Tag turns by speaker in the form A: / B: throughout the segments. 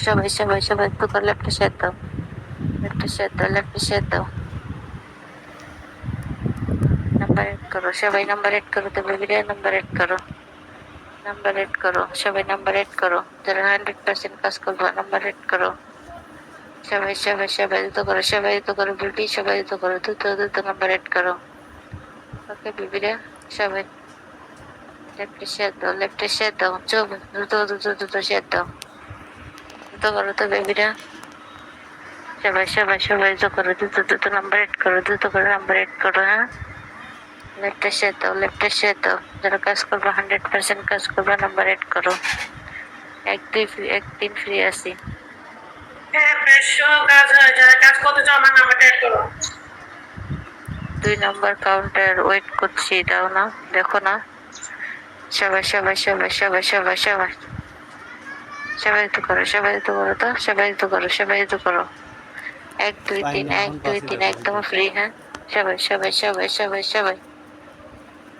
A: সবাই সবাই সবাই দ্রুত করে লেফটে শেয়ার দাও, লেফটে শেয়ার দাও, লেফটে শেয়ার দাও। নাম্বার এড করো, সবাই নাম্বার এড করো, তো বেবিরা নাম্বার এড করো, নাম্বার এড করো, সবাই নাম্বার এড করো, যারা 100% কাজ করবো নাম্বার এড করো। সবাই সবাই সবাই দ্রুত করো, সবাই দ্রুত করো, বিবি সবাই দ্রুত করো, দ্রুত দ্রুত নাম্বার এড করো। ওকে বিবিরা সবাই লেফটে শেয়ার দাও, লেফটে শেয়ার দাও, চল দ্রুত দ্রুত দ্রুত শেয়ার দাও, দ্রুত করো তো বেবিরা। সবাই সবাই সবাই দ্রুত করো, দ্রুত দ্রুত নাম্বার এড করো, দ্রুত করে নাম্বার এড করো। হ্যাঁ, লেফটে শেয়ার দাও, লেফটে শেয়ার দাও, যারা কাজ করবো 100% কাজ করবে নাম্বার এড করো। 1-2 ফ্রি, 1-3 ফ্রি আছি।
B: হ্যাঁ, বেশও কাজ হয়, যারা কাজ করতে চাও আমার নাম্বারটা অ্যাড করো।
A: 2 নাম্বার কাউন্টার ওয়েট করছি, দাও না, দেখো না। সবাই সবাই সবাই সবাই সবাই সবাই সবাই তো করো, সবাই তো করো, তো সবাই তো করো, সবাই তো করো। 1-2-3, 1-2-3 একদম ফ্রি। হ্যাঁ, সবাই সবাই সবাই সবাই সবাই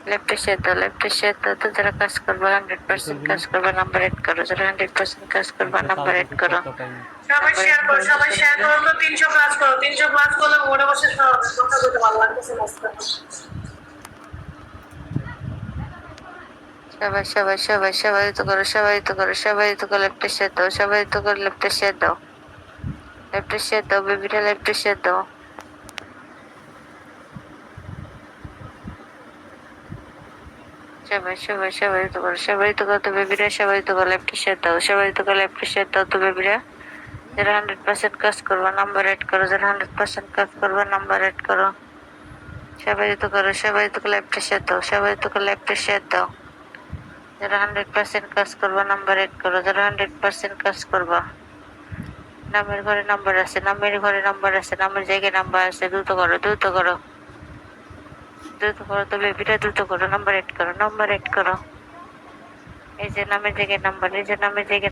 A: লেফটে শেয়ার দাও, লেফটে শেয়ার দাও, তো যারা কাজ করবে 100% কাজ করবে নাম্বার এড করো, যারা 100% কাজ করবে নাম্বার এড করো।
B: সবাই শেয়ার করো, সবাই শেয়ার করো, তো 300 ক্লাস করো, 300 ক্লাস করলে ঘরে বসে কথা বলতে ভালো লাগতেছে মস্ত।
A: সবাই সবাই সবাই সবাই তো করো, সবাই তো করো, সবাই তো করো, লেফটে শেয়ার দাও, সবাই তো করো, লেফটে শেয়ার দাও, লেফটে শেয়ার দাও, বেবিটা লেফটে শেয়ার দাও। সবাই সবাই সবাই তো করো, সবাই তো করো, তো বেবিরা সবাই তো করো, লেফটে শেয়ার দাও, সবাই তো করো, লেফটে শেয়ার দাও, তো বেবিরা যারা 100% কাজ করবে নাম্বার এড করো, যারা 100% কাজ করবে নাম্বার এড করো। সবাই তো করো, সবাই তো লেফটে শেয়ার দাও, সবাই তো লেফটে শেয়ার দাও, যারা 100% কাজ করবে নাম্বার এড করো, যারা 100% কাজ করবা। নামের ঘরে নাম্বার আছে, নামের ঘরে নাম্বার আছে, নামের জায়গায় নাম্বার আছে, দ্রুত করো, দ্রুত করো, দ্রুত করো, তো বেবিটা দ্রুত করো, নাম্বার এড করো, নাম্বার এড করো। এই যে নামের জায়গায় নাম্বার, এই যে নামের জায়গায়